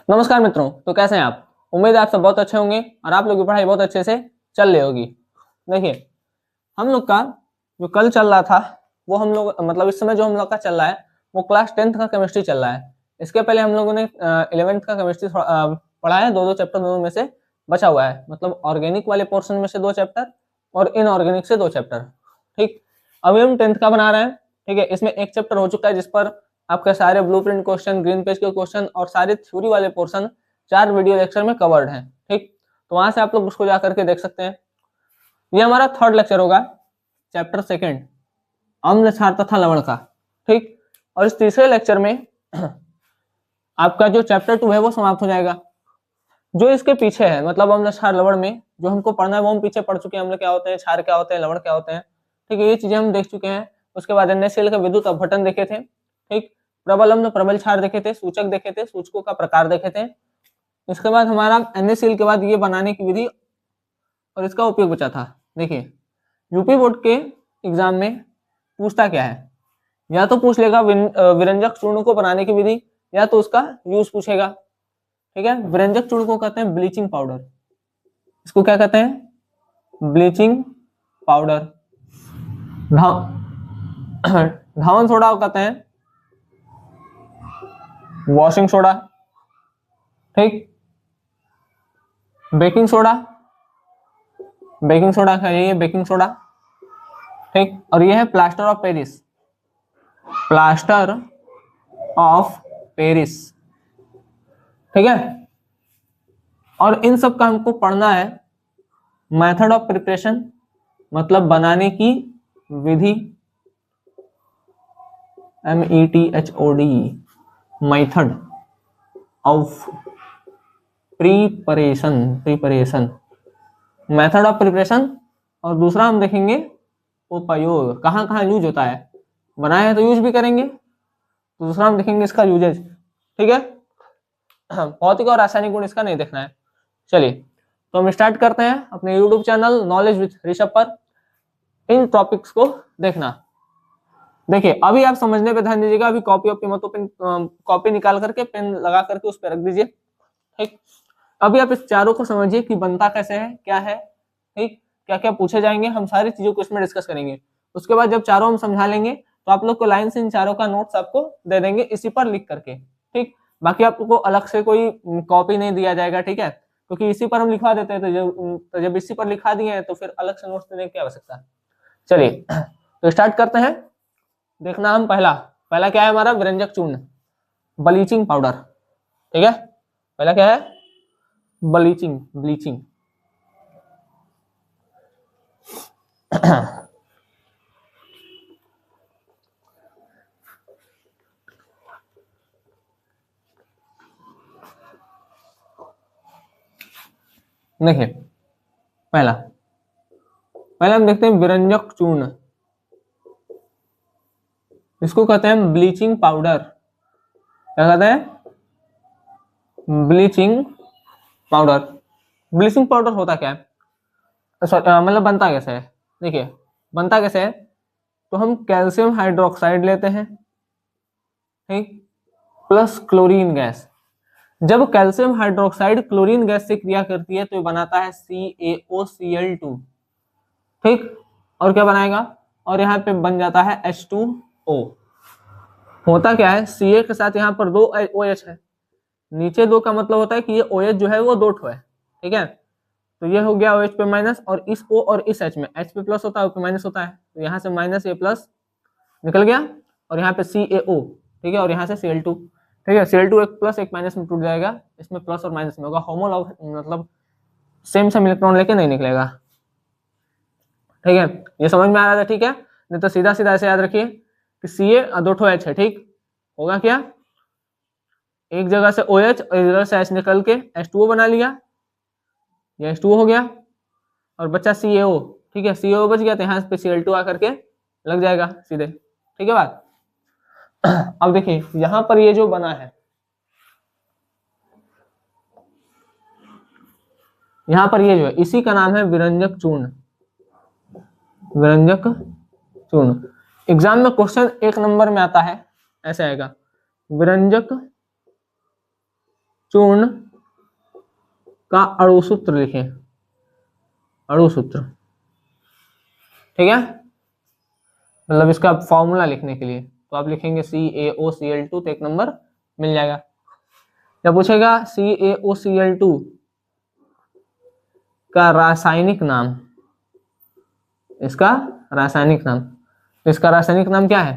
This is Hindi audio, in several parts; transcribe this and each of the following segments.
नमस्कार मित्रों, तो कैसे हैं आप। उम्मीद है आप सब बहुत अच्छे होंगे और आप लोग की पढ़ाई बहुत अच्छे से चल रही होगी। देखिए, हम लोग का जो कल चल रहा था वो हम लोग मतलब इस समय जो हम लोग का चल रहा है वो क्लास 10th का केमिस्ट्री चल रहा है। इसके पहले हम लोगों ने 11th का केमिस्ट्री पढ़ा है। दो दो चैप्टर दोनों में से बचा हुआ है, मतलब ऑर्गेनिक वाले पोर्शन में से 2 चैप्टर और इनऑर्गेनिक से 2 चैप्टर। ठीक, अभी हम 10th का बना रहे हैं। ठीक है, इसमें एक चैप्टर हो चुका है जिस पर आपके सारे ब्लूप्रिंट क्वेश्चन, ग्रीन पेज के क्वेश्चन और सारे थ्योरी वाले पोर्शन 4 वीडियो लेक्चर में कवर्ड हैं। ठीक, तो वहां से आप लोग उसको जाकर के देख सकते हैं। ये हमारा 3rd लेक्चर होगा, चैप्टर 2 अम्ल क्षार तथा लवण का। ठीक, और इस तीसरे लेक्चर में आपका जो चैप्टर 2 है वो समाप्त हो जाएगा। जो इसके पीछे है मतलब अम्ल क्षार लवण में जो हमको पढ़ना है वो हम पीछे पढ़ चुके हैं। अम्ल क्या होते हैं, क्षार क्या होते हैं, लवण क्या होते हैं। ठीक है, ये चीजें हम देख चुके हैं। उसके बाद NaCl का विद्युत अपघटन देखे थे। ठीक, प्रबल अम्ल प्रबल क्षार देखे थे, सूचक देखे थे, सूचकों का प्रकार देखे थे। इसके बाद हमारा NaCl के बाद ये बनाने की विधि और इसका उपयोग बचा था। देखिए, यूपी बोर्ड के एग्जाम में पूछता क्या है, या तो पूछ लेगा विरंजक चूर्ण को बनाने की विधि या तो उसका यूज पूछेगा। ठीक है, विरंजक चूर्ण को कहते हैं ब्लीचिंग पाउडर। इसको क्या कहते हैं, ब्लीचिंग पाउडर। धावन सोडा को कहते हैं वॉशिंग सोडा। ठीक, बेकिंग सोडा, बेकिंग सोडा का यही है बेकिंग सोडा। ठीक, और ये है plaster of Paris, plaster of Paris. ठीक है, और इन सब का हमको पढ़ना है मेथड ऑफ प्रिपरेशन, मतलब बनाने की विधि, METHOD, method of preparation, preparation, method of preparation. और दूसरा हम देखेंगे उपयोग, कहाँ कहाँ यूज होता है। बनाया है तो यूज भी करेंगे, तो दूसरा हम देखेंगे इसका यूजेज। ठीक है, भौतिक और रासायनिक गुण इसका नहीं देखना है। चलिए, तो हम स्टार्ट करते हैं अपने YouTube channel knowledge with Rishabh पर इन टॉपिक्स को देखना। देखिए, अभी आप समझने पे ध्यान दीजिएगा। अभी कॉपी ऑपी मत, पेन कॉपी निकाल करके पेन लगा करके उस पर रख दीजिए। ठीक, अभी आप इस चारों को समझिए कि बनता कैसे है, क्या है। ठीक, क्या क्या पूछे जाएंगे, हम सारी चीजों को इसमें डिस्कस करेंगे। उसके बाद जब चारों हम समझा लेंगे तो आप लोग को लाइन से इन चारों का नोट्स आपको दे देंगे इसी पर लिख करके। ठीक, बाकी आपको अलग से कोई कॉपी नहीं दिया जाएगा। ठीक है, क्योंकि इसी पर हम लिखवा देते हैं, तो जब इसी पर लिखा दिए हैं तो फिर अलग से नोट्स देने की आवश्यकता है। चलिए, तो स्टार्ट करते हैं। देखना, हम पहला पहला क्या है हमारा, विरंजक चूर्ण, ब्लीचिंग पाउडर। ठीक है, पहला क्या है, ब्लीचिंग, ब्लीचिंग। देखिए, पहला पहला हम देखते हैं विरंजक चूर्ण, इसको कहते हैं ब्लीचिंग पाउडर। क्या कहते हैं, ब्लीचिंग पाउडर। ब्लीचिंग पाउडर होता क्या है, मतलब बनता कैसे है। देखिए, बनता कैसे है, तो हम कैल्शियम हाइड्रोक्साइड लेते हैं, ठीक, प्लस क्लोरीन गैस। जब कैल्शियम हाइड्रोक्साइड क्लोरीन गैस से क्रिया करती है तो ये बनाता है CaOCl2। ठीक, और क्या बनाएगा, और यहाँ पे बन जाता है H2O। होता क्या है, Ca के साथ यहाँ पर 2 OH है, नीचे 2 का मतलब होता है कि ये OH जो है वो 2 ठो है। ठीक है, तो ये हो गया OH पे माइनस, और इस O और इस H में H पे प्लस होता है, O पे माइनस होता है, तो यहाँ से माइनस A प्लस निकल गया, और यहाँ पे CaO। ठीक है, और यहाँ से Cl2। ठीक है, Cl2 एक प्लस एक माइनस में टूट जाएगा, इसमें प्लस और माइनस में होगा, होमोलॉग मतलब सेम सेम इलेक्ट्रॉन लेके नहीं निकलेगा। ठीक है, ये समझ में आ रहा था। ठीक है, नहीं तो सीधा सीधा ऐसे याद रखिए कि Ca 2 ठो H है। ठीक, होगा क्या, एक जगह से OH और एक जगह से H निकल के H2O बना लिया, ये H2O हो गया, और बच्चा CaO। ठीक है, CaO बच गया, तो यहाँ पे Cl2 आकर के लग जाएगा सीधे। ठीक है बात। अब देखिए, यहां पर ये जो बना है, यहां पर ये जो है इसी का नाम है विरंजक चूर्ण, विरंजक चूर्ण। एग्जाम में क्वेश्चन 1 नंबर में आता है, ऐसे आएगा, विरंजक चूर्ण का अणुसूत्र लिखें, अणुसूत्र, ठीक है, मतलब इसका फॉर्मूला लिखने के लिए तो आप लिखेंगे CaOCl2 तो एक नंबर मिल जाएगा। क्या पूछेगा CaOCl2 का रासायनिक नाम, इसका रासायनिक नाम, तो इसका रासायनिक नाम क्या है,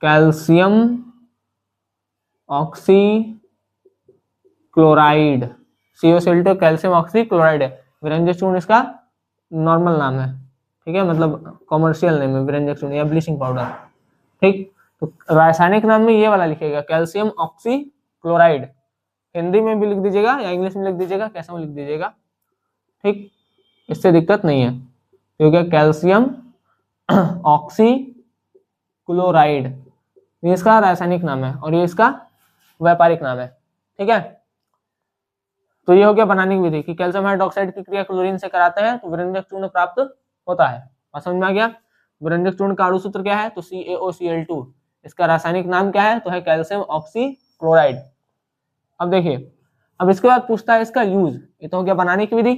calcium oxy chloride, CaOCl2 calcium oxy chloride है, विरंजक चूर्ण इसका नॉर्मल नाम है, ठीक है, मतलब कॉमर्शियल नेम है विरंजक चूर्ण या ब्लीचिंग पाउडर, ठीक। तो रासायनिक नाम में ये वाला लिखेगा कैल्शियम ऑक्सी क्लोराइड, हिंदी में भी लिख दीजिएगा या इंग्लिश में लिख दीजिएगा, कैसा में लिख दीजिएगा, ठीक, इससे दिक्कत नहीं है, क्योंकि कैल्शियम ऑक्सी क्लोराइड ये इसका रासायनिक नाम है और ये इसका व्यापारिक नाम है, ठीक है। तो ये हो गया बनाने की विधि कि कैल्शियम हाइड्रोक्साइड की क्रिया क्लोरीन से कराते हैं तो विरंजक चूर्ण प्राप्त होता है। और समझ में आ गया विरंजक चूर्ण का अणुसूत्र क्या है, तो CaOCl2, इसका रासायनिक नाम क्या है, तो है कैल्शियम ऑक्सी क्लोराइड। अब देखिए, अब इसके बाद पूछता है इसका यूज, ये तो हो गया बनाने की विधि।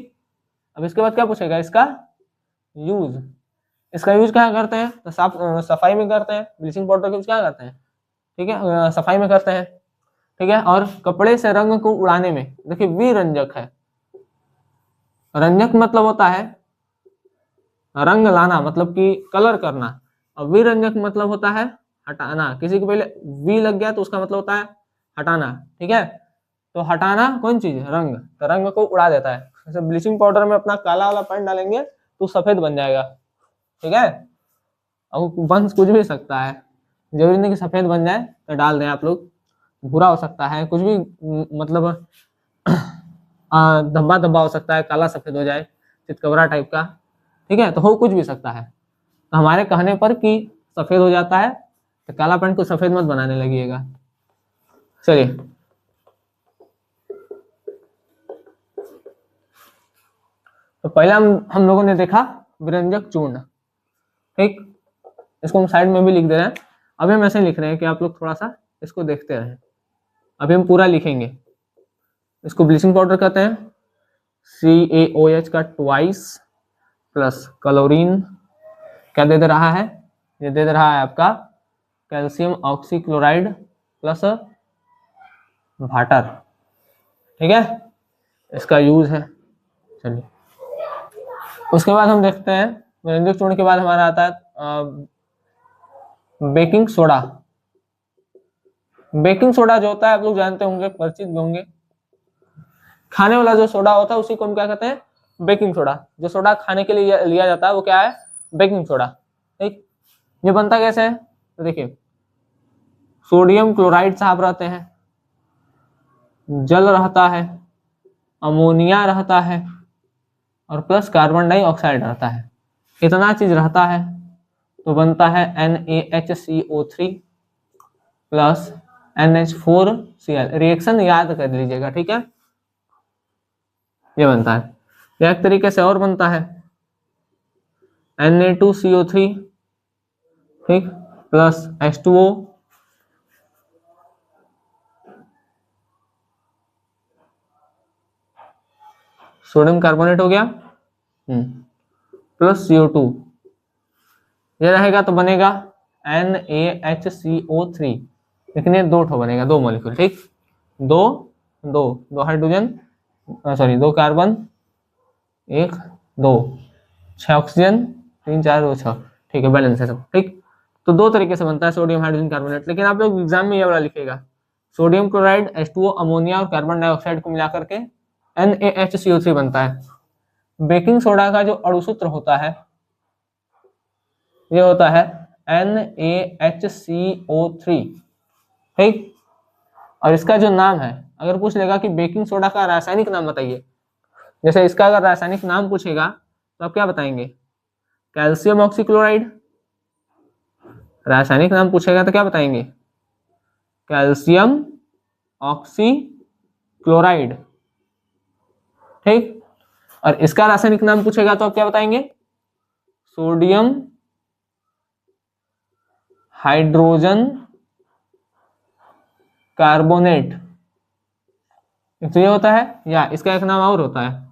अब इसके बाद क्या पूछेगा, इसका यूज, इसका यूज क्या करते हैं, तो साफ सफाई में करते हैं, ब्लीचिंग पाउडर का यूज क्या करते हैं, ठीक है, सफाई में करते हैं, ठीक है। और कपड़े से रंग को उड़ाने में, देखिए विरंजक है, रंजक मतलब होता है रंग लाना, मतलब कि कलर करना, और विरंजक मतलब होता है हटाना, किसी के पहले वी लग गया तो उसका मतलब होता है हटाना, ठीक है। तो हटाना कौन चीज, रंग, तो रंग को उड़ा देता है। जैसे ब्लीचिंग पाउडर में अपना काला वाला पेंट डालेंगे तो सफेद बन जाएगा, ठीक है, अब बन कुछ भी सकता है, जरूरी नहीं कि सफेद बन जाए तो डाल दें आप लोग, बुरा हो सकता है कुछ भी, मतलब धब्बा धब्बा हो सकता है, काला सफेद हो जाए, चितकबरा टाइप का, ठीक है, तो हो कुछ भी सकता है। तो हमारे कहने पर कि सफेद हो जाता है तो काला पेंट को सफेद मत बनाने लगिएगा। चलिए, तो पहला हम लोगों ने देखा विरंजक चूर्ण, ठीक, इसको हम साइड में भी लिख दे रहे हैं। अभी हम ऐसे लिख रहे हैं कि आप लोग थोड़ा सा इसको देखते रहें। अभी हम पूरा लिखेंगे। इसको ब्लीचिंग पाउडर कहते हैं, CaOH का ट्वाइस प्लस क्लोरीन क्या दे रहा है, ये दे रहा है आपका calcium oxy chloride plus water, ठीक है, इसका यूज है। चलिए, उसके बाद हम देखते हैं विरंजक चूर्ण के बाद हमारा आता है बेकिंग सोडा। बेकिंग सोडा जो होता है आप लोग जानते होंगे, परिचित भी होंगे, खाने वाला जो सोडा होता है उसी को हम क्या कहते हैं, बेकिंग सोडा। जो सोडा खाने के लिए लिया जाता है वो क्या है, बेकिंग सोडा, ठीक। ये बनता कैसे है, तो देखिए, सोडियम क्लोराइड साहब रहते हैं, जल रहता है, अमोनिया रहता है और प्लस कार्बन डाइऑक्साइड रहता है, इतना चीज रहता है तो बनता है NaHCO3 प्लस NH4Cl। रिएक्शन याद कर लीजिएगा, ठीक है, ये बनता है। एक तरीके से और बनता है Na2CO3, ठीक, प्लस H2O, सोडियम कार्बोनेट हो गया, प्लस CO2, ये रहेगा तो बनेगा NaHCO3, लेकिन ये दो ठो बनेगा, दो मॉलिक्यूल, ठीक, दो दो दो हाइड्रोजन, सॉरी दो कार्बन, एक दो, 6 ऑक्सीजन, 3 4 2 6, ठीक है, बैलेंस है सब, ठीक। तो दो तरीके से बनता है सोडियम हाइड्रोजन कार्बोनेट। लेकिन आप लोग एग्जाम में ये वाला लिखेगा, सोडियम क्लोराइड, H2O, अमोनिया और कार्बन डाइऑक्साइड को मिलाकर के NaHCO3 बनता है। बेकिंग सोडा का जो अणुसूत्र होता है ये होता है NaHCO3, ठीक। और इसका जो नाम है, अगर पूछ लेगा कि बेकिंग सोडा का रासायनिक नाम बताइए, जैसे इसका अगर रासायनिक नाम पूछेगा तो आप क्या बताएंगे, कैल्शियम ऑक्सी क्लोराइड। रासायनिक नाम पूछेगा तो क्या बताएंगे, कैल्शियम ऑक्सी क्लोराइड, ठीक। और इसका रासायनिक नाम पूछेगा तो आप क्या बताएंगे, सोडियम हाइड्रोजन कार्बोनेट, एक तो ये होता है, या इसका एक नाम और होता है,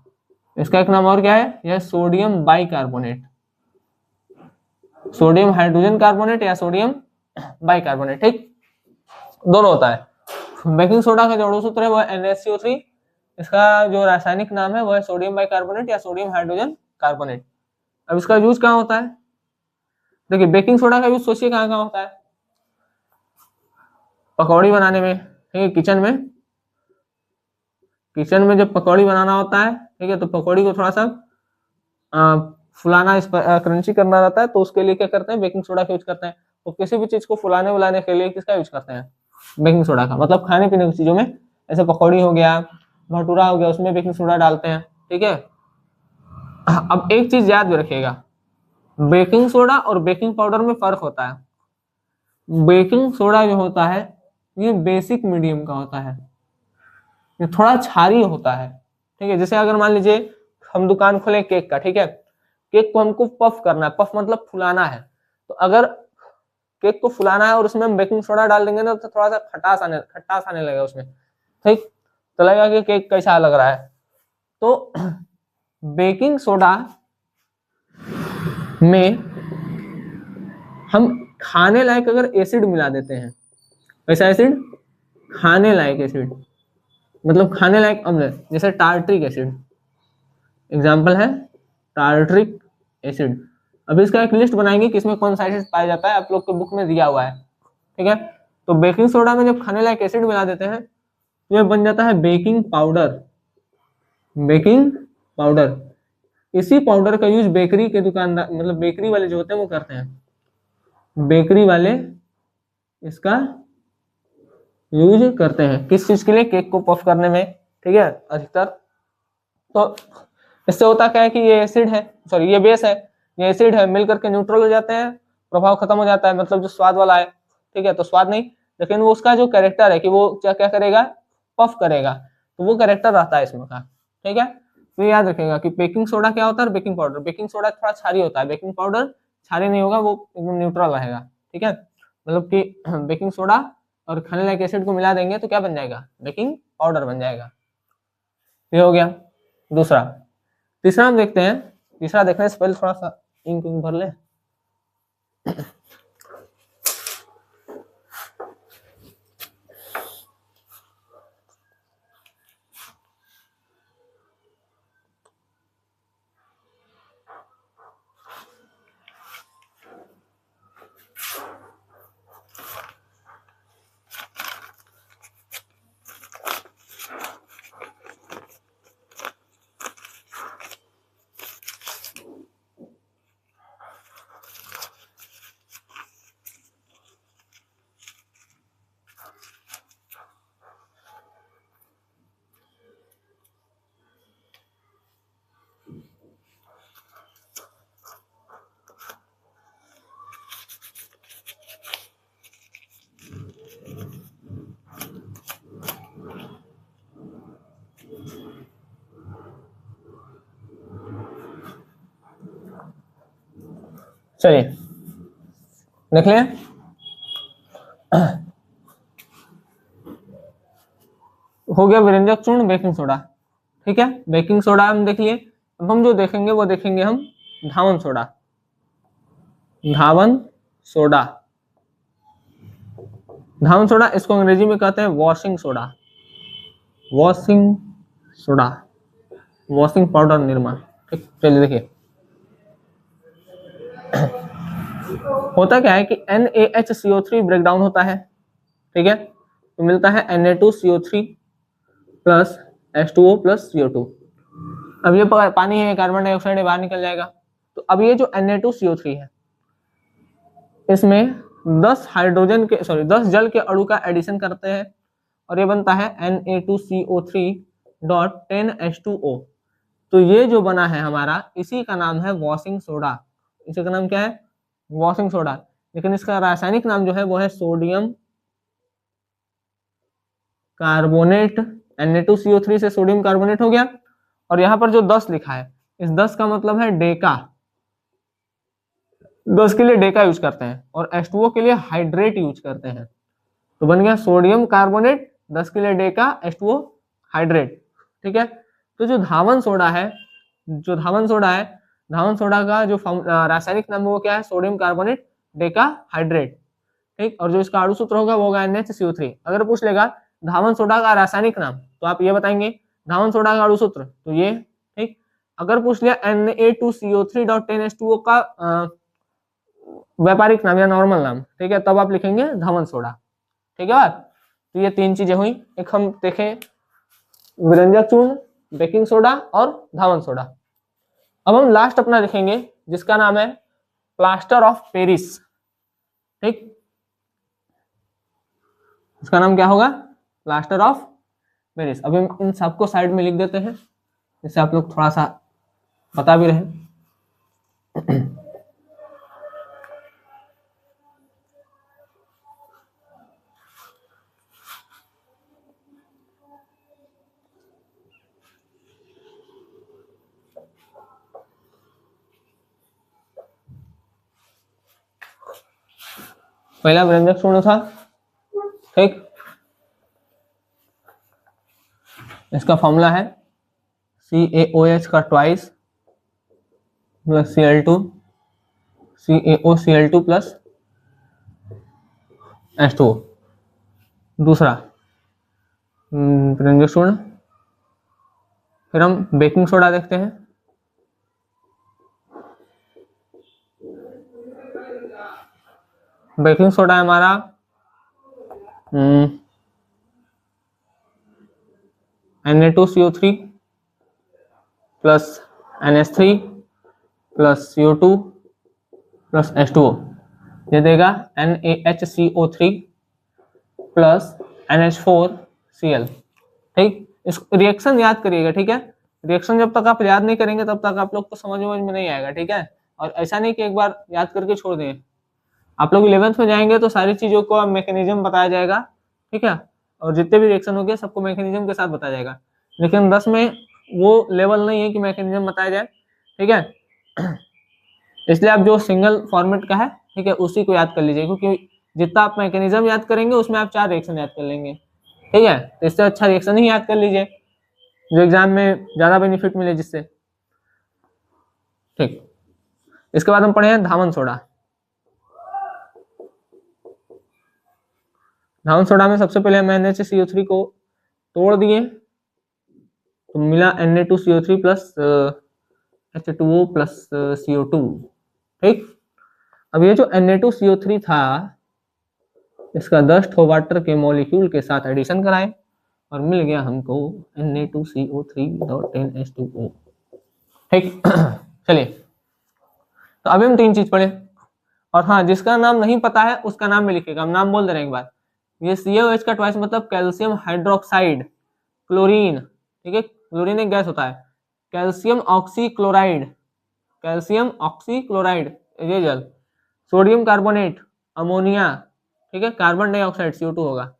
इसका एक नाम और क्या है, यह sodium bicarbonate, sodium hydrogen carbonate या सोडियम बाइकार्बोनेट, ठीक, दोनों होता है। बेकिंग सोडा का जो अणु सूत्र है वो NaCO3, इसका जो रासायनिक नाम है वो है सोडियम बाइकार्बोनेट या सोडियम हाइड्रोजन कार्बोनेट। अब इसका यूज कहाँ होता है, देखिए बेकिंग सोडा का यूज सोचिए कहाँ कहाँ होता है, पकौड़ी बनाने में, ठीक है, किचन में जब पकौड़ी बनाना होता है, ठीक है, तो पकौड़ी को थोड़ा सा फुलाना, इस पर क्रंची करना रहता है, तो उसके लिए क्या करते हैं, बेकिंग सोडा का यूज करते हैं। तो किसी भी चीज को फुलाने बुलाने के लिए किसका यूज करते हैं, बेकिंग सोडा का। मतलब खाने पीने की चीजों में, ऐसे पकौड़ी हो गया, भटूरा हो गया, उसमें बेकिंग सोडा डालते हैं, ठीक है। अब एक चीज याद रखिएगा, बेकिंग सोडा और बेकिंग पाउडर में फर्क होता है। बेकिंग सोडा जो होता है ये बेसिक मीडियम का होता है, ये थोड़ा क्षारीय होता है, ठीक है। जैसे अगर मान लीजिए हम दुकान खोले केक का, ठीक है, केक को हमको पफ करना है, पफ मतलब फुलाना है, तो अगर केक को फुलाना है और उसमें हम बेकिंग सोडा डाल देंगे ना, तो थोड़ा सा खटास आने लगेगा उसमें, ठीक, तो लगेगा कि केक कैसा लग रहा है। तो बेकिंग सोडा में हम खाने लायक अगर एसिड मिला देते हैं, कैसा एसिड, खाने लायक एसिड, मतलब खाने लायक अम्ल, जैसे टार्ट्रिक एसिड, एग्जाम्पल है टार्ट्रिक एसिड। अभी इसका एक लिस्ट बनाएंगे कि इसमें कौन सा एसिड पाया जाता है, आप लोग के बुक में दिया हुआ है, ठीक है। तो बेकिंग सोडा में जब खाने लायक एसिड मिला देते हैं तो ये बन जाता है बेकिंग पाउडर, बेकिंग पाउडर। इसी पाउडर का यूज बेकरी के दुकानदार, मतलब बेकरी वाले जो होते हैं वो करते हैं, बेकरी वाले इसका यूज करते हैं किस चीज के लिए, केक को पफ करने में, ठीक है, अधिकतर। तो इससे होता क्या है कि ये एसिड है, सॉरी ये बेस है, ये एसिड है, मिलकर के न्यूट्रल हो जाते हैं, प्रभाव खत्म हो जाता है, मतलब जो स्वाद वाला है, ठीक है, तो स्वाद नहीं, लेकिन वो उसका जो कैरेक्टर है कि वो क्या क्या करेगा, पफ करेगा, तो वो कैरेक्टर रहता है इसमें का, ठीक है। तो याद रखिएगा कि बेकिंग सोडा क्या होता है, बेकिंग पाउडर। बेकिंग सोडा थोड़ा क्षारीय होता है, बेकिंग पाउडर क्षारीय नहीं होगा, वो एकदम न्यूट्रल रहेगा, ठीक है। मतलब कि बेकिंग सोडा और खाने लायक एसिड को मिला देंगे तो क्या बन जाएगा, बेकिंग पाउडर बन जाएगा। ये हो गया दूसरा। तीसरा हम देखते हैं, तीसरा देखने से पहले थोड़ा सा इंक भर ले। चलिए देख लें, हो गया व्यंजक चूर्ण बेकिंग सोडा, ठीक है। बेकिंग सोडा हम देख लिए। अब हम जो देखेंगे वो देखेंगे हम धावन सोडा, धावन सोडा, धावन सोडा, इसको अंग्रेजी में कहते हैं washing soda, washing soda, washing powder Nirma, ठीक। चलिए देखिए होता क्या है कि NaHCO3 ब्रेकडाउन होता है, ठीक है, तो मिलता है Na2CO3 plus H2O plus CO2। अब ये पानी है, कार्बन डाइऑक्साइड बाहर निकल जाएगा। तो अब ये जो Na2CO3 है इसमें 10 हाइड्रोजन के, सॉरी 10 जल के अणु का एडिशन करते हैं और ये बनता है Na2CO3.10H2O। तो ये जो बना है हमारा, इसी का नाम है वॉशिंग सोडा, इसी का नाम क्या है, वॉशिंग सोडा। लेकिन इसका रासायनिक नाम जो है वो है सोडियम कार्बोनेट। Na2CO3 से सोडियम कार्बोनेट हो गया, और यहाँ पर जो 10 लिखा है, इस 10 का मतलब है डेका, 10 के लिए डेका यूज करते हैं, और H2O के लिए हाइड्रेट यूज करते हैं। तो बन गया सोडियम कार्बोनेट, 10 के लिए डेका, H2O हाइड्रेट। ठीक है, तो जो धावन सोडा है, धावन सोडा का जो रासायनिक नाम वो क्या है, सोडियम कार्बोनेट डेकाहाइड्रेट। ठीक, और जो इसका अणु सूत्र होगा वो होगा NaCO3। अगर पूछ लेगा धावन सोडा का रासायनिक नाम तो आप ये बताएंगे धावन सोडा का अणु सूत्र, तो ये। ठीक, अगर पूछ लिया Na2CO3.10H2O का व्यापारिक नाम या नॉर्मल नाम, ठीक है, तब आप लिखेंगे धावन सोडा। ठीक है बात। तो ये तीन चीजें हुई, एक हम देखें विरंजक चूर्ण, बेकिंग सोडा और धावन सोडा। अब हम लास्ट अपना लिखेंगे जिसका नाम है प्लास्टर ऑफ पेरिस। ठीक, इसका नाम क्या होगा, प्लास्टर ऑफ पेरिस। अभी हम इन सबको साइड में लिख देते हैं, जिससे आप लोग थोड़ा सा बता भी रहे। पहला व्यंजक चूर्ण था। ठीक, इसका फॉर्मूला है CaOH का twice plus Cl2 CaOCl2 plus H2O। दूसरा व्यंजक चूर्ण, फिर हम बेकिंग सोडा देखते हैं। बेकिंग सोडा है हमारा Na2CO3 plus NH3 plus CO2 plus H2O, ये देगा NaHCO3 प्लस NH4Cl। ठीक, इस रिएक्शन याद करिएगा। ठीक है, रिएक्शन जब तक आप याद नहीं करेंगे तब तक आप लोग को समझ में नहीं आएगा। ठीक है, और ऐसा नहीं कि एक बार याद करके छोड़ दें। आप लोग 11th में जाएंगे तो सारी चीजों को मैकेनिज्म बताया जाएगा। ठीक है, और जितने भी रिएक्शन हो गए सबको मैकेनिज्म के साथ बताया जाएगा। लेकिन 10 में वो लेवल नहीं है कि मैकेनिज्म बताया जाए। ठीक है, इसलिए आप जो सिंगल फॉर्मेट का है, ठीक है, उसी को याद कर लीजिए, क्योंकि जितना आप मैकेनिज्म याद करेंगे उसमें आप 4 रिएक्शन याद कर लेंगे। ठीक है, तो इससे अच्छा रिएक्शन ही याद कर लीजिए जो एग्जाम में ज्यादा बेनिफिट मिले जिससे। ठीक, इसके बाद हम पढ़े हैं धावन सोडा। धावन सोडा में सबसे पहले हम NaCO3 को तोड़ दिए तो मिला Na2CO3 plus H2O plus CO2। ठीक, अब ये जो Na2CO3 था इसका 10 ठो वाटर के मॉलिक्यूल के साथ एडिशन कराए और मिल गया हमको Na2CO3.10H2O। ठीक, चलिए, तो अभी हम 3 चीज पढ़े। और हाँ, जिसका नाम नहीं पता है उसका नाम भी लिखेगा, हम नाम बोल दे रहे हैं एक बार। ये CaOH का ट्वाइस मतलब कैल्शियम हाइड्रोक्साइड क्लोरीन। ठीक है, क्लोरीन एक गैस होता है। कैल्शियम ऑक्सीक्लोराइड, कैल्शियम ऑक्सीक्लोराइड ये जल। सोडियम कार्बोनेट अमोनिया, ठीक है, कार्बन डाइऑक्साइड CO2 होगा।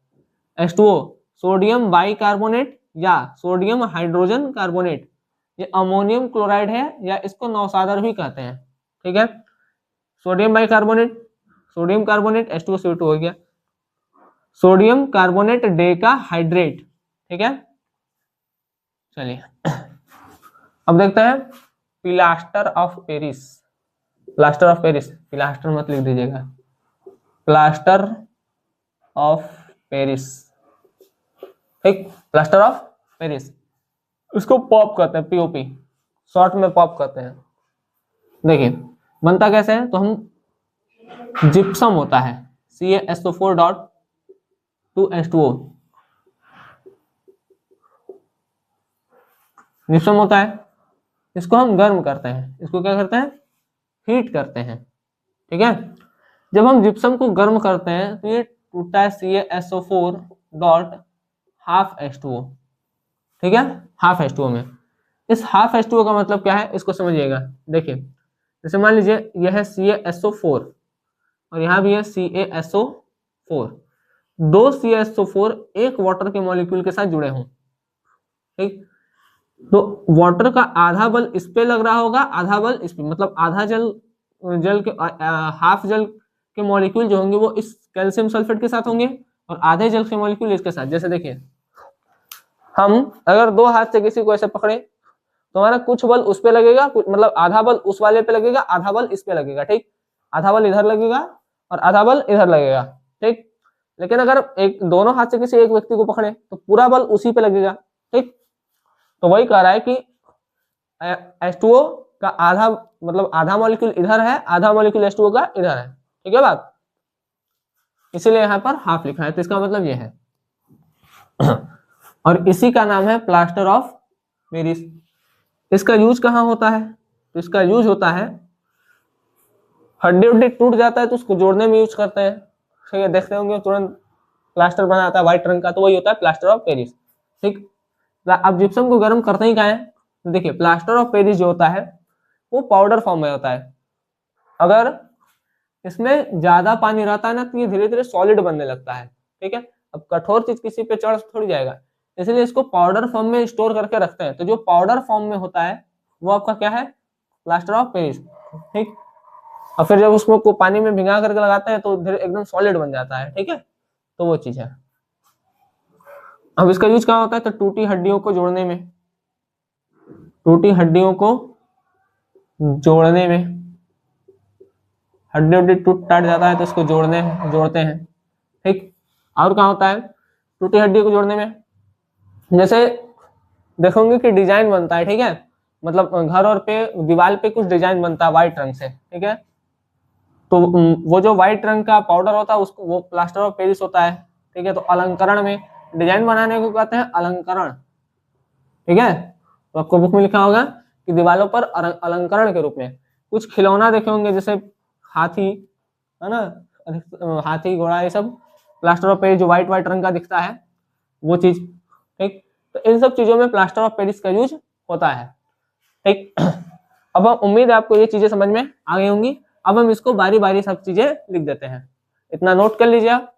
H2O सोडियम बाइकार्बोनेट या सोडियम हाइड्रोजन कार्बोनेट, ये अमोनियम क्लोराइड है या इसको नौसादर भी कहते हैं। ठीक है, sodium bicarbonate, sodium carbonate H2O CO2 हो गया। Sodium carbonate decahydrate. ठीक है, चलिए अब देखते हैं plaster of Paris. Plaster of Paris, plaster मत लिख दीजिएगा, प्लास्टर ऑफ पेरिस। ठीक, प्लास्टर ऑफ पेरिस, उसको पॉप कहते हैं, POP, शॉर्ट में पॉप कहते हैं। देखिए बनता कैसे है, तो हम जिप्सम होता है CaSO4.2H2O, जिप्सम होता है, इसको हम गर्म करते हैं, इसको क्या करते हैं, हीट करते हैं। ठीक है, जब हम जिप्सम को गर्म करते हैं तो ये टूटता है CaSO4.12H2O। ठीक है, हाफ H2O में। इस हाफ H2O का मतलब क्या है इसको समझिएगा। देखिए जैसे मान लीजिए यह है CaSO4 और यहाँ भी है CaSO4, 2 CaSO4 एक वाटर के मॉलिक्यूल के साथ जुड़े हों। ठीक, तो वाटर का आधा बल इस पे लग रहा होगा, आधा बल इस पे, मतलब आधा जल के हाफ जल के मॉलिक्यूल जो होंगे वो इस कैल्शियम सल्फेट के साथ होंगे और आधे जल के मॉलिक्यूल इसके साथ। जैसे देखिए हम अगर दो हाथ से किसी को ऐसे पकड़े तो हमारा कुछ बल उस पे लगेगा, मतलब आधा बल उस वाले पे लगेगा, आधा बल इस पे लगेगा, ठीक। आधा बल इधर लगेगा और आधा बल इधर लगेगा, ठीक। लेकिन अगर एक दोनों हाथ से किसी एक व्यक्ति को पकड़े तो पूरा बल उसी पे लगेगा, ठीक। तो वही कह रहा है कि H2O का आधा, मतलब आधा मॉलिक्यूल इधर है, आधा मॉलिक्यूल H2O का इधर है, ठीक है बात। इसीलिए यहाँ पर हाफ लिखा है, तो इसका मतलब ये है। और इसी का नाम है प्लास्टर ऑफ पेरिस। इसका यूज कहाँ होता है? तो इसका यूज होता है, हड्डी उड्डी टूट जाता है तो उसको जोड़ने में यूज करते हैं, ठीक है। देखते होंगे तुरंत प्लास्टर बनाता है व्हाइट रंग का, तो वही होता है प्लास्टर ऑफ पेरिस, ठीक। अब जिप्सम को गर्म करते ही क्या है, तो देखिए प्लास्टर ऑफ पेरिस जो होता है वो पाउडर फॉर्म में होता है। अगर इसमें ज्यादा पानी रहता है ना तो ये धीरे धीरे सॉलिड बनने लगता है, ठीक है। अब कठोर चीज किसी पे चढ़ थोड़ी जाएगा, इसलिए इसको पाउडर फॉर्म में स्टोर करके रखते हैं। तो जो पाउडर फॉर्म में होता है वो आपका क्या है, प्लास्टर ऑफ पेरिस, ठीक। और फिर जब उसको को पानी में भिंगा करके लगाते हैं तो एकदम सॉलिड बन जाता है, ठीक है। तो वो चीज है। अब इसका यूज कहाँ होता है, तो टूटी हड्डियों को जोड़ने में, टूटी हड्डियों को जोड़ने में, हड्डी उड्डी टूट टाट जाता है तो इसको जोड़ते हैं, ठीक। और कहाँ होता है टूटी हड्डी को जोड़ने में, जैसे देखोगे कि डिजाइन बनता है, ठीक है। मतलब घर और पे दीवार पे कुछ डिजाइन बनता है व्हाइट रंग से, ठीक है। तो वो जो व्हाइट रंग का पाउडर होता है उसको वो प्लास्टर ऑफ पेरिस होता है, ठीक है। तो अलंकरण में डिजाइन बनाने को कहते हैं अलंकरण, ठीक है। तो आपको बुक में लिखा होगा कि दीवारों पर अलंकरण के रूप में कुछ खिलौना देखे होंगे, जैसे हाथी है ना, हाथी घोड़ा, ये सब प्लास्टर ऑफ पेरिस जो व्हाइट व्हाइट रंग का दिखता है वो चीज, ठीक। तो इन सब चीजों में प्लास्टर ऑफ पेरिस का यूज होता है, ठीक। अब उम्मीद है आपको ये चीजें समझ में आ गई होंगी। अब हम इसको बारी बारी सब चीजें लिख देते हैं, इतना नोट कर लीजिए आप।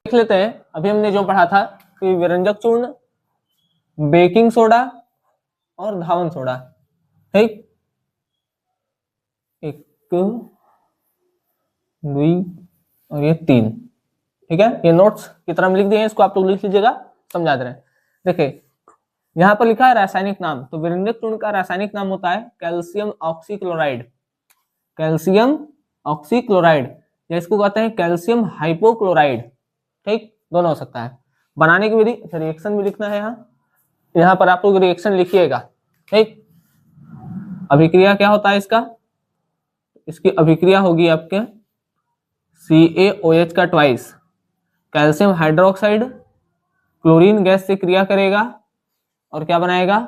लिख लेते हैं, अभी हमने जो पढ़ा था कि विरंजक चूर्ण, बेकिंग सोडा और धावन सोडा, ठीक। एक, दुई और ये तीन, ठीक है। ये नोट्स की तरह हम लिख दिए हैं, इसको आप लोग लिख लीजिएगा, समझा दे रहे हैं। देखिए यहाँ पर लिखा है रासायनिक नाम, तो विरंजक चूर्ण का रासायनिक नाम होता है कैल्शियम ऑक्सीक्लोराइड, कैल्शियम ऑक्सीक्लोराइड, या इसको कहते हैं कैल्शियम हाइपोक्लोराइड, ठीक। दोनों हो सकता है। बनाने की विधि, रिएक्शन भी लिखना है यहाँ पर आप लोग रिएक्शन लिखिएगा, ठीक। अभिक्रिया क्या होता है इसका, इसकी अभिक्रिया होगी आपके CaOH का twice calcium hydroxide chlorine gas से क्रिया करेगा और क्या बनाएगा,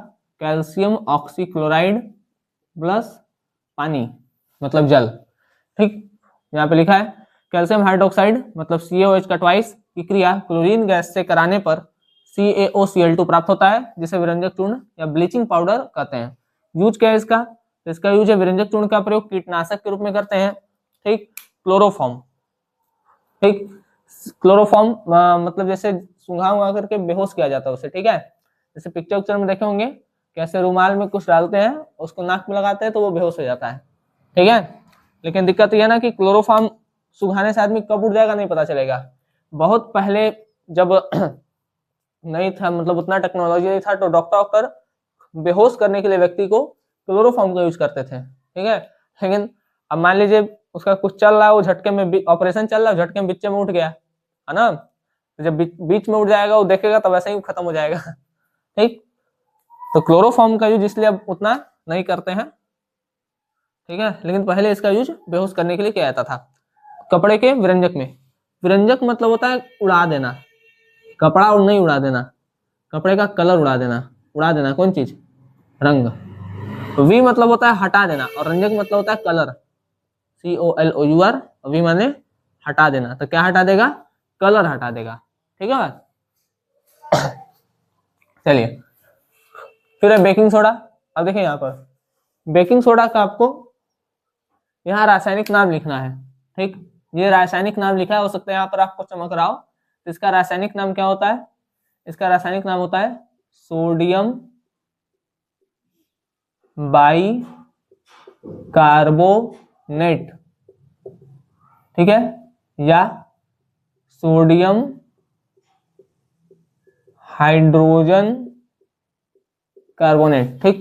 कैल्शियम ऑक्सीक्लोराइड प्लस पानी, मतलब जल, ठीक। यहाँ पे लिखा है कैल्शियम हाइड्रोक्साइड मतलब CaOH का ट्वाइस की क्रिया क्लोरीन गैस से कराने पर CaOCl2 प्राप्त होता है, जिसे विरंजक चूर्ण या ब्लीचिंग पाउडर कहते हैं। यूज क्या है इसका, तो इसका यूज है विरंजक चूर्ण का प्रयोग कीटनाशक के रूप में करते हैं, ठीक। क्लोरोफॉर्म, ठीक। क्लोरोफॉर्म मतलब जैसे सूंघा उंघा करके बेहोश किया जाता है उसे, ठीक है। जैसे पिक्चर उक्चर में देखे होंगे कैसे रुमाल में कुछ डालते हैं उसको नाक में लगाते हैं तो वो बेहोश हो जाता है, ठीक है। लेकिन दिक्कत यह ना कि क्लोरोफॉर्म सुखाने से आदमी कब उठ जाएगा नहीं पता चलेगा। बहुत पहले जब नहीं था, मतलब उतना टेक्नोलॉजी नहीं था, तो डॉक्टर बेहोश करने के लिए व्यक्ति को क्लोरोफॉर्म का यूज करते थे, ठीक है। लेकिन अब मान लीजिए उसका कुछ चल रहा है, वो झटके में ऑपरेशन चल रहा है, झटके में बीच में उठ गया है ना, जब बीच में उठ जाएगा वो देखेगा तो वैसे ही खत्म हो जाएगा, ठीक। तो क्लोरोफॉर्म का यूज इसलिए अब उतना नहीं करते हैं, ठीक है। लेकिन पहले इसका यूज बेहोश करने के लिए किया जाता था। कपड़े के विरंजक में, विरंजक मतलब होता है उड़ा देना, कपड़ा और नहीं उड़ा देना, कपड़े का कलर उड़ा देना कौन चीज, रंग। वी मतलब होता है हटा देना और रंजक मतलब होता है कलर, COLOUR। वी माने हटा देना, तो क्या हटा देगा, कलर हटा देगा, ठीक है बात। चलिए फिर है बेकिंग सोडा। अब देखिए यहाँ पर बेकिंग सोडा का आपको यहाँ रासायनिक नाम लिखना है, ठीक। ये रासायनिक नाम लिखा है, हो सकता है यहाँ पर आपको चमक रहा हो। तो इसका रासायनिक नाम क्या होता है, इसका रासायनिक नाम होता है सोडियम बाई कार्बोनेट, ठीक है, या सोडियम हाइड्रोजन कार्बोनेट, ठीक।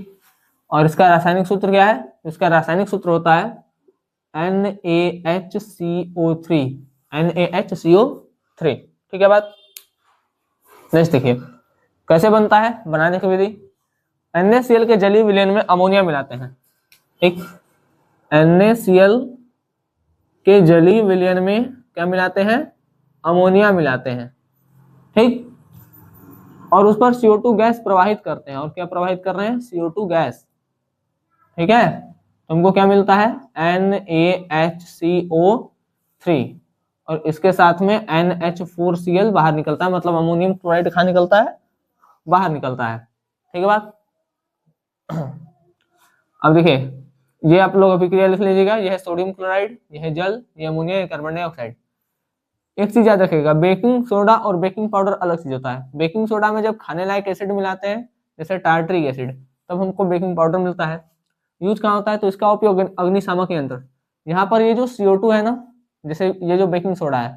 और इसका रासायनिक सूत्र क्या है? इसका रासायनिक सूत्र होता है NaHCO3, NaHCO3, ठीक है बात। नेक्स्ट देखिए कैसे बनता है, बनाने की विधि। NaCl के जलीय विलयन में अमोनिया मिलाते हैं, ठीक। NaCl के जलीय विलयन में क्या मिलाते हैं? अमोनिया मिलाते हैं, ठीक। और उस पर CO2 गैस प्रवाहित करते हैं। और क्या प्रवाहित कर रहे हैं? CO2 गैस, ठीक है। तुमको क्या मिलता है? NaHCO3 और इसके साथ में NH4Cl बाहर निकलता है, मतलब अमोनियम क्लोराइड कहाँ निकलता है? बाहर निकलता है, ठीक है बात। अब देखिए ये आप लोग अभिक्रिया लिख लीजिएगा, यह है सोडियम क्लोराइड, यह है जल, यह अमोनिया, यह कार्बन डाइऑक्साइड। एक चीज याद रखिएगा, बेकिंग सोडा और बेकिंग पाउडर अलग चीज होता है। बेकिंग सोडा में जब खाने लायक एसिड मिलाते हैं जैसे टार्टरिक एसिड, तब हमको बेकिंग पाउडर मिलता है। यूज कहाँ होता है? तो इसका उपयोग अग्निशामक यंत्र। यहाँ पर ये जो CO2 है ना, जैसे ये जो बेकिंग सोडा है,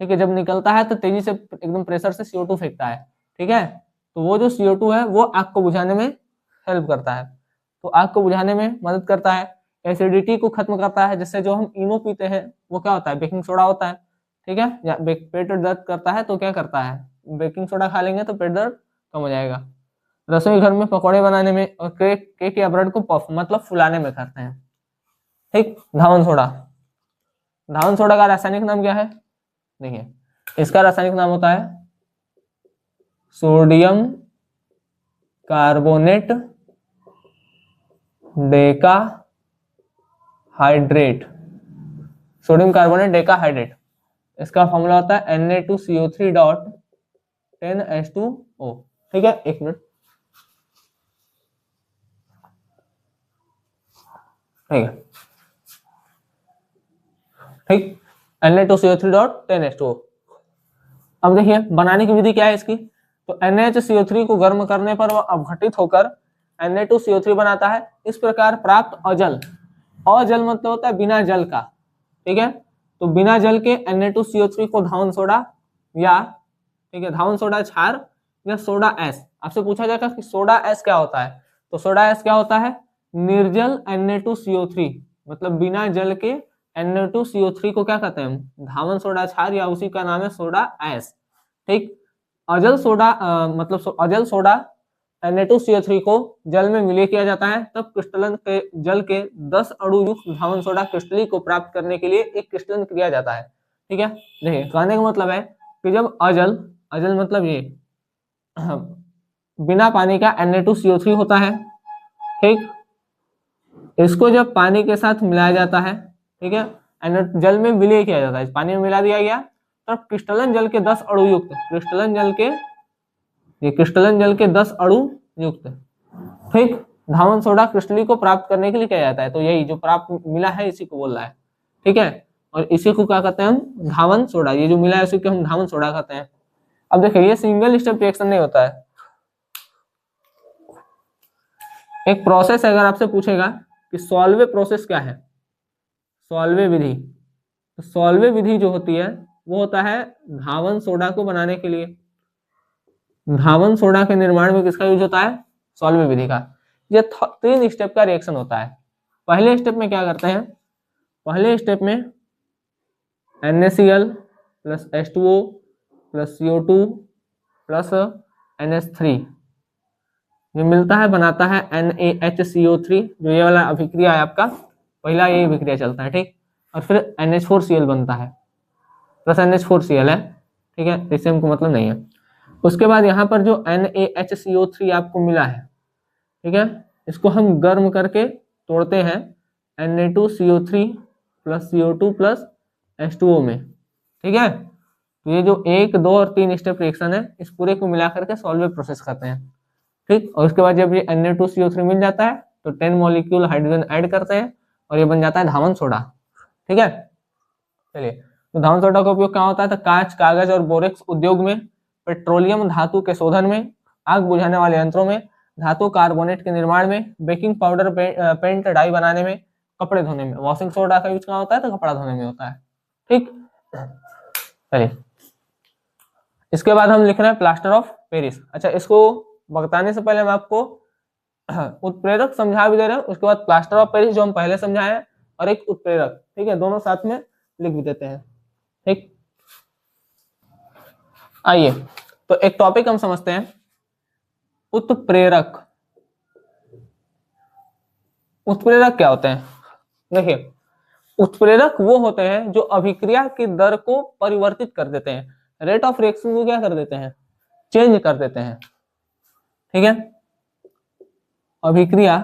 ठीक है, जब निकलता है तो तेजी से एकदम प्रेशर से CO2 फेंकता है, ठीक है। तो वो जो CO2 है वो आग को बुझाने में हेल्प करता है, तो आग को बुझाने में मदद करता है, एसिडिटी को खत्म करता है। जिससे जो हम इनो पीते हैं वो क्या होता है? बेकिंग सोडा होता है, ठीक है। या पेट दर्द करता है तो क्या करता है? बेकिंग सोडा खा लेंगे तो पेट दर्द कम हो जाएगा। रसोई घर में पकौड़े बनाने में और केक या ब्रेड को पफ मतलब फुलाने में करते हैं, ठीक। धावन सोडा, धावन सोडा का रासायनिक नाम क्या है? देखिए इसका रासायनिक नाम होता है sodium carbonate Deka hydrate, sodium carbonate Deka hydrate. इसका फॉर्मूला होता है Na2CO3.10H2O, ठीक है। एक मिनट, ठीक है, ठीक। Na2CO3.10H2O। अब देखिए बनाने की विधि क्या है इसकी। तो NaCO3 को गर्म करने पर वह अपघटित होकर Na2CO3 बनाता है। इस प्रकार प्राप्त अजल, अजल मतलब होता है बिना जल का, ठीक है। तो बिना जल के Na2CO3 को धावन सोडा या, ठीक है, धावन सोडा क्षार या सोडा एस। आपसे पूछा जाएगा कि सोडा एस क्या होता है? तो सोडा एस क्या होता है? निर्जल Na2CO3, मतलब बिना जल के Na2CO3 को क्या कहते हैं? धावन सोडा क्षार या उसी का नाम है सोडा एस, ठीक। अजल सोडा मतलब अजल सोडा Na2CO3 को जल में विलय किया जाता है, तब क्रिस्टलन के जल के 10 अणु युक्त धावन सोडा क्रिस्टली को प्राप्त करने के लिए एक क्रिस्टलन किया जाता है, ठीक है। देखिए कहने का मतलब है कि जब अजल, अजल मतलब ये बिना पानी का Na2CO3 होता है, ठीक। इसको जब पानी के साथ मिलाया जाता है, ठीक है, जल में विलय किया जाता है, पानी में मिला दिया गया, तब क्रिस्टलन जल के 10 अणु युक्त, क्रिस्टलन जल के, ये क्रिस्टलन जल के 10 अणु युक्त, ठीक, धावन सोडा क्रिस्टली को प्राप्त करने के लिए किया जाता है। तो यही जो प्राप्त मिला है इसी को बोल रहा है, ठीक है। और इसी को क्या कहते हैं हम? धावन सोडा। ये जो मिला है उसी को हम धावन सोडा कहते हैं। अब देखिए ये सिंगल स्टेप रिएक्शन नहीं होता है, एक प्रोसेस है। अगर आपसे पूछेगा कि सॉल्वे प्रोसेस क्या है, सॉल्वे विधि, तो सॉल्वे विधि जो होती है वो होता है धावन सोडा को बनाने के लिए। धावन सोडा के निर्माण में किसका यूज होता है? सॉल्वे विधि का। ये 3 स्टेप का रिएक्शन होता है। पहले स्टेप में क्या करते हैं? पहले स्टेप में NaCl plus H2O plus CO2 plus NH3 जो मिलता है बनाता है NaHCO3, जो ये वाला अभिक्रिया है आपका, पहला यही अभिक्रिया चलता है, ठीक। और फिर NH4Cl बनता है, प्लस NH4Cl है, ठीक है, इससे हमको मतलब नहीं है। उसके बाद यहाँ पर जो NaHCO3 आपको मिला है, ठीक है, इसको हम गर्म करके तोड़ते हैं Na2CO3 plus CO2 plus H2O में, ठीक है। तो ये जो 1, 2 और 3 स्टेप रिएक्शन है, इस पूरे को मिला करके सॉल्वे प्रोसेस करते हैं, ठीक। और उसके बाद जब ये Na2CO3 मिल जाता है तो 10 मॉलिक्यूल हाइड्रोजन ऐड करते हैं और ये बन जाता है धावन सोडा, ठीक है। चलिए, तो धावन सोडा का उपयोग कहाँ होता है? तो कांच, कागज और बोरेक्स उद्योग में, पेट्रोलियम धातु के शोधन में, आग बुझाने वाले यंत्रों में, धातु कार्बोनेट के निर्माण में, बेकिंग पाउडर, पेंट, डाई बनाने में, कपड़े धोने में। वॉशिंग सोडा का यूज कहाँ होता है? तो कपड़ा धोने में होता है, ठीक। चलिए, इसके बाद हम लिख रहे हैं प्लास्टर ऑफ पेरिस। अच्छा, इसको बताने से पहले मैं आपको उत्प्रेरक समझा भी दे रहे हैं, उसके बाद प्लास्टर ऑफ पेरिस जो हम पहले समझाए हैं और एक उत्प्रेरक, ठीक है, दोनों साथ में लिख भी देते हैं। ठीक, आइए तो एक टॉपिक हम समझते हैं, उत्प्रेरक। उत्प्रेरक क्या होते हैं? देखिए, उत्प्रेरक वो होते हैं जो अभिक्रिया की दर को परिवर्तित कर देते हैं, रेट ऑफ रिएक्शन को क्या कर देते हैं, चेंज कर देते हैं। ठीक है, अभिक्रिया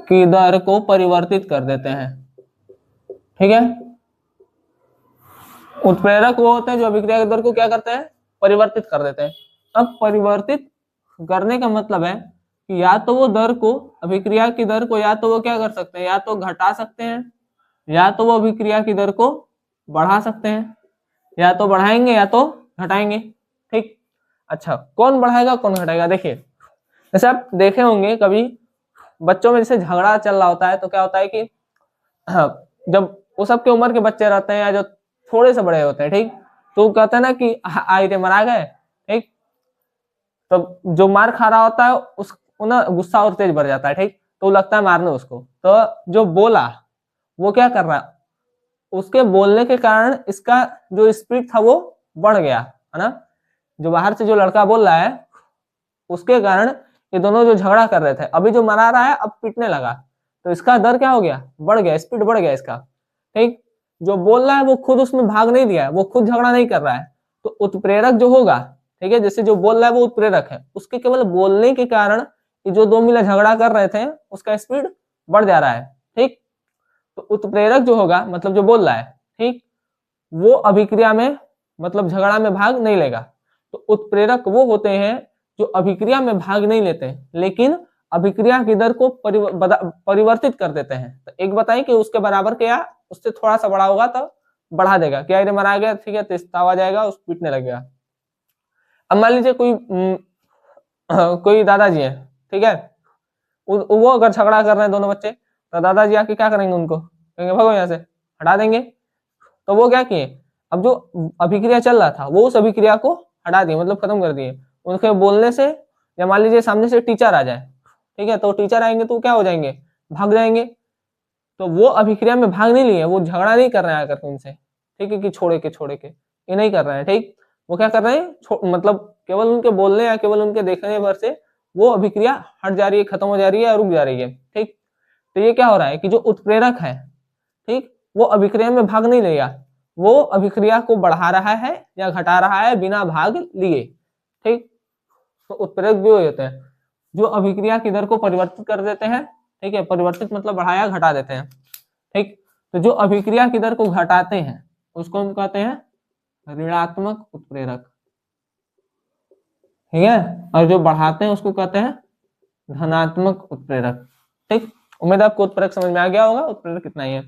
की दर को परिवर्तित कर देते हैं। ठीक है, उत्प्रेरक वो होते हैं जो अभिक्रिया की दर को क्या करते हैं, परिवर्तित कर देते हैं। अब परिवर्तित करने का मतलब है कि या तो वो दर को, अभिक्रिया की दर को या तो वो क्या कर सकते हैं, या तो घटा सकते हैं, या तो वो अभिक्रिया की दर को बढ़ा सकते हैं, या तो बढ़ाएंगे या तो घटाएंगे। ठीक, अच्छा, कौन बढ़ाएगा कौन घटाएगा? देखिए, जैसे आप देखे होंगे कभी बच्चों में जैसे झगड़ा चल रहा होता है तो क्या होता है कि जब वो सबके उम्र के बच्चे रहते हैं या जो थोड़े से बड़े होते हैं, ठीक, तो कहते हैं ना कि आई थे मरा गए। ठीक, तो जो मार खा रहा होता है उस ना गुस्सा और तेज बढ़ जाता है। ठीक, तो लगता है मारने उसको, तो जो बोला वो क्या कर रहा है, उसके बोलने के कारण इसका जो स्पीड था वो बढ़ गया, है ना। जो बाहर से जो लड़का बोल रहा है उसके कारण ये दोनों जो झगड़ा कर रहे थे, अभी जो मरा रहा है अब पीटने लगा, तो इसका दर क्या हो गया, बढ़ गया, स्पीड बढ़ गया इसका। ठीक, जो बोल रहा है वो खुद उसमें भाग नहीं दिया है, वो खुद झगड़ा नहीं कर रहा है, तो उत्प्रेरक जो होगा, ठीक है, जैसे जो बोल रहा है वो उत्प्रेरक है, उसके केवल बोलने के कारण ये जो दो मिला झगड़ा कर रहे थे उसका स्पीड बढ़ जा रहा है। ठीक, तो उत्प्रेरक जो होगा मतलब जो बोल रहा है, ठीक, वो अभिक्रिया में मतलब झगड़ा में भाग नहीं लेगा। तो उत्प्रेरक वो होते हैं जो अभिक्रिया में भाग नहीं लेते लेकिन अभिक्रिया की दर को परिवर्तित कर देते हैं। तो एक बताएं कि उसके बराबर क्या, उससे थोड़ा सा बड़ा होगा तो बढ़ा देगा, क्या इधर मरा गया, ठीक है, तो तावा जाएगा, उस पीटने लगेगा। अब मान लीजिए कोई दादाजी है, ठीक है, वो अगर झगड़ा कर रहे हैं दोनों बच्चे, तो दादाजी आके क्या करेंगे, उनको कहेंगे भागो यहाँ से, हटा देंगे। तो वो क्या किए, अब जो अभिक्रिया चल रहा था वो उस अभिक्रिया को हटा दिए, मतलब खत्म कर दिए। उनके बोलने से, या मान लीजिए सामने से टीचर आ जाए, ठीक है, तो टीचर आएंगे तो क्या हो जाएंगे, भाग जाएंगे। तो वो अभिक्रिया में भाग नहीं लिए, वो झगड़ा नहीं कर रहे हैं आकर उनसे, ठीक है, कि छोड़े के ये नहीं कर रहे हैं। ठीक, वो क्या कर रहे हैं, मतलब केवल उनके बोलने या केवल उनके देखने भर से वो अभिक्रिया हट जा रही है, खत्म हो जा रही है या रुक जा रही है। ठीक, तो ये क्या हो रहा है कि जो उत्प्रेरक है, ठीक, वो अभिक्रिया में भाग नहीं लेगा, वो अभिक्रिया को बढ़ा रहा है या घटा रहा है बिना भाग लिए। ठीक, तो उत्प्रेरक भी वही होते हैं जो अभिक्रिया की दर को परिवर्तित कर देते हैं। ठीक है, परिवर्तित मतलब बढ़ाया घटा देते हैं। ठीक, तो जो अभिक्रिया की दर को घटाते हैं उसको हम कहते हैं ऋणात्मक उत्प्रेरक। ठीक है, और जो बढ़ाते हैं उसको कहते हैं धनात्मक उत्प्रेरक। ठीक, उम्मीद आपको उत्प्रेरक समझ में आ गया होगा, उत्प्रेरक कितना ही है।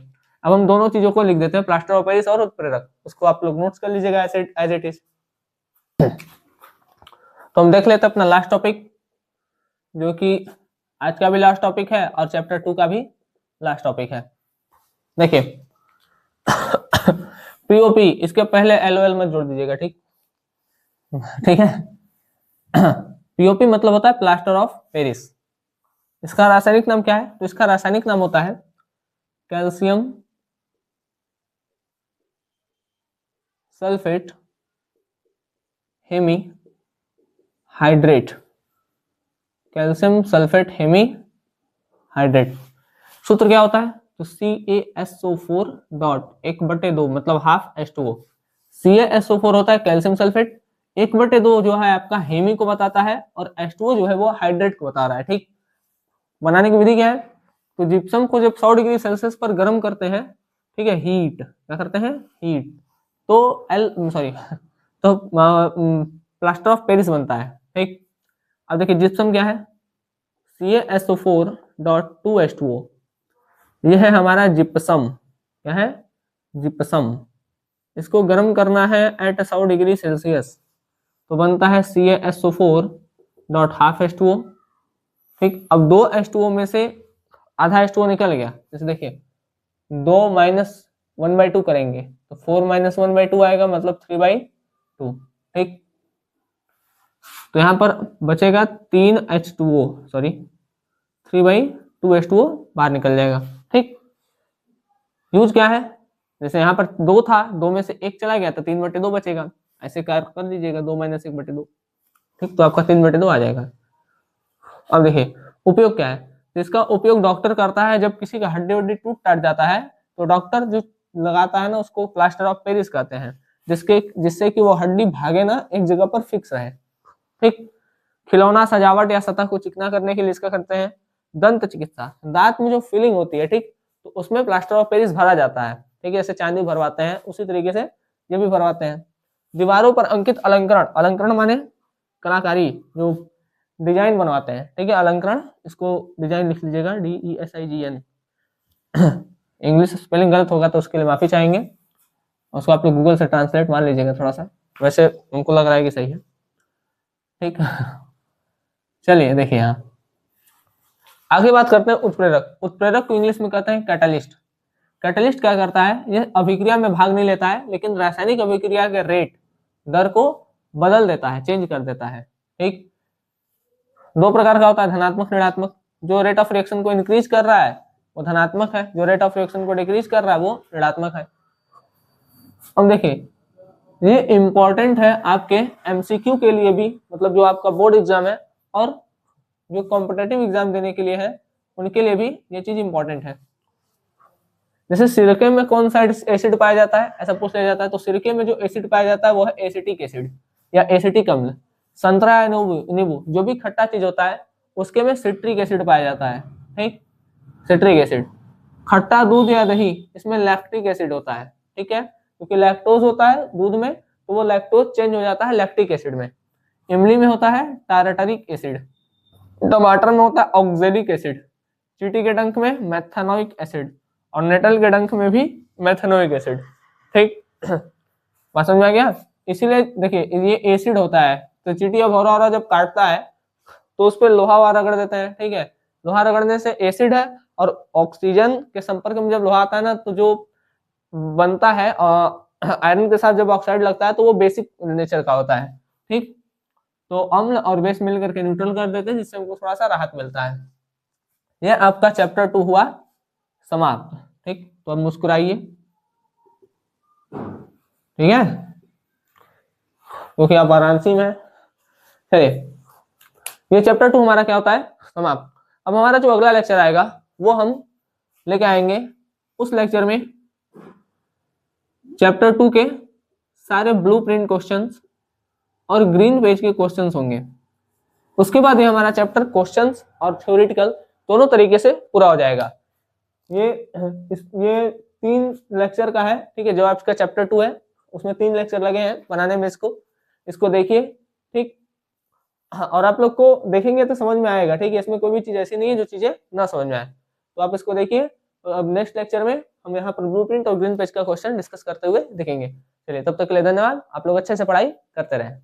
अब हम दोनों चीजों को लिख देते हैं, प्लास्टर ऑफ पेरिस और उत्प्रेरक, उसको आप लोग नोट्स कर लीजिएगा एज इट इज। तो हम देख लेते हैं अपना लास्ट टॉपिक, जो कि आज का भी लास्ट टॉपिक है और चैप्टर 2 का भी लास्ट टॉपिक है। देखिए, पीओपी, इसके पहले एलओएल मत जोड़ दीजिएगा। ठीक, ठीक है। पीओपी मतलब होता है प्लास्टर ऑफ पेरिस। इसका रासायनिक नाम क्या है? तो इसका रासायनिक नाम होता है calcium sulphate hemi hydrate. Calcium sulphate hemi hydrate. सूत्र क्या होता है? तो CaSO4 डॉट 1/2 मतलब हाफ H2O। CaSO4 होता है कैल्शियम सल्फेट, 1/2 जो है आपका हेमी को बताता है और H2O जो है वो हाइड्रेट को बता रहा है। ठीक, बनाने की विधि क्या है? तो जिप्सम को जब 100 डिग्री सेल्सियस पर गर्म करते हैं, ठीक है, हीट क्या करते हैं, हीट, तो तो प्लास्टर ऑफ पेरिस बनता है। ठीक, अब देखिए जिप्सम क्या है, CaSO4 डॉट 2H2O, यह है हमारा जिप्सम। क्या है? जिप्सम। इसको गर्म करना है एट 100 डिग्री सेल्सियस, तो बनता है CaSO4 डॉट हाफ H2O। ठीक, अब 2 H2O में से आधा H2O निकल गया, जैसे देखिए 2 माइनस 1/2 करेंगे तो 4 माइनस 1/2 आएगा, मतलब 3/2। ठीक, तो यहाँ पर बचेगा 3H2O, सॉरी 3/2H2O बाहर निकल जाएगा। ठीक, यूज क्या है, जैसे यहाँ पर 2 था, 2 में से 1 चला गया तो 3/2 बचेगा, ऐसे कर दीजिएगा 2 - 1/2। ठीक, तो आपका 3/2 आ जाएगा। अब देखिए उपयोग क्या है, तो इसका उपयोग डॉक्टर करता है जब किसी का हड्डी वड्डी टूट टाट जाता है, तो डॉक्टर जो लगाता है ना उसको प्लास्टर ऑफ पेरिस कहते हैं, जिससे कि वो हड्डी भागे ना, एक जगह पर फिक्स रहे। ठीक, खिलौना, सजावट या सतह को चिकना करने के लिए इसका करते हैं। दंत चिकित्सा, दांत में जो फिलिंग होती है, ठीक, तो उसमें प्लास्टर ऑफ पेरिस भरा जाता है। ठीक है, जैसे चांदी भरवाते हैं उसी तरीके से ये भी भरवाते हैं। दीवारों पर अंकित अलंकरण, अलंकरण माने कलाकारी, जो डिजाइन बनवाते हैं। ठीक है, अलंकरण, इसको डिजाइन लिख लीजिएगा, DESIGN। इंग्लिश स्पेलिंग गलत होगा तो उसके लिए माफी चाहेंगे, उसको आप लोग गूगल से ट्रांसलेट मार लीजिएगा थोड़ा सा, वैसे उनको लग रहा है कि सही है। ठीक, चलिए देखिए यहाँ आगे बात करते हैं उत्प्रेरक। उत्प्रेरक को इंग्लिश में कहते हैं कैटलिस्ट। कैटलिस्ट क्या करता है, यह अभिक्रिया में भाग नहीं लेता है, लेकिन रासायनिक अभिक्रिया के रेट, दर को बदल देता है, चेंज कर देता है। ठीक, 2 प्रकार का होता है, धनात्मक, ऋणात्मक। जो रेट ऑफ रिएक्शन को इंक्रीज कर रहा है वो धनात्मक है, जो रेट ऑफ रिएक्शन को डिक्रीज कर रहा है वो ऋणात्मक है। अब देखिए ये इंपॉर्टेंट है आपके MCQ के लिए भी, मतलब जो आपका बोर्ड एग्जाम है और जो कॉम्पिटेटिव एग्जाम देने के लिए है उनके लिए भी ये चीज इंपॉर्टेंट है। जैसे सिरके में कौन सा एसिड पाया जाता है, ऐसा पूछ लिया जाता है, तो सिरके में जो एसिड पाया जाता है वो है एसिटिक एसिड या एसिटिक अम्ल। संतरा या नींबू जो भी खट्टा चीज होता है उसके में सिट्रिक एसिड पाया जाता है। ठीक, सिट्रिक एसिड। खट्टा दूध या दही, इसमें लैक्टिक एसिड होता है। ठीक है, क्योंकि लैक्टोज होता है दूध में, तो वो लैक्टोज चेंज हो जाता है लैक्टिक एसिड में। इमली में होता है टारटारिक एसिड। टमाटर में होता है ऑक्जेलिक एसिड। चींटी के डंक में मेथनोइक एसिड, और नेटल के डंक में भी मेथनोइक एसिड। ठीक, बात समझ में आ गया। इसीलिए देखिए ये एसिड होता है, तो चींटी या भौरा जब काटता है तो उस पर लोहा वहा रगड़ देते हैं। ठीक है, लोहा रगड़ने से एसिड है, और ऑक्सीजन के संपर्क में जब लोहा आता है ना तो जो बनता है आयरन के साथ जब ऑक्साइड लगता है तो वो बेसिक नेचर का होता है। ठीक, तो अम्ल और बेस मिलकर के न्यूट्रल कर देते हैं, जिससे हमको थोड़ा सा राहत मिलता है। यह आपका चैप्टर 2 हुआ समाप्त। ठीक, तो अब मुस्कुराइए। ठीक है, क्योंकि आप वाराणसी में। चलिए, ये चैप्टर 2 हमारा क्या होता है, समाप्त। अब हमारा जो अगला लेक्चर आएगा वो हम लेके आएंगे, उस लेक्चर में चैप्टर 2 के सारे ब्लूप्रिंट क्वेश्चंस और ग्रीन पेज के क्वेश्चंस होंगे। उसके बाद ये हमारा चैप्टर क्वेश्चंस और थ्योरेटिकल दोनों तरीके से पूरा हो जाएगा। ये 3 लेक्चर का है। ठीक है, जो आपका चैप्टर 2 है उसमें 3 लेक्चर लगे हैं बनाने में। इसको देखिए। ठीक, हाँ, और आप लोग को देखेंगे तो समझ में आएगा। ठीक है, इसमें कोई भी चीज ऐसी नहीं है जो चीजें ना समझ में आए, तो आप इसको देखिए। तो अब नेक्स्ट लेक्चर में हम यहाँ पर ब्लूप्रिंट और ग्रीन पेज का क्वेश्चन डिस्कस करते हुए देखेंगे। चलिए, तब तक के लिए धन्यवाद। आप लोग अच्छे से पढ़ाई करते रहें।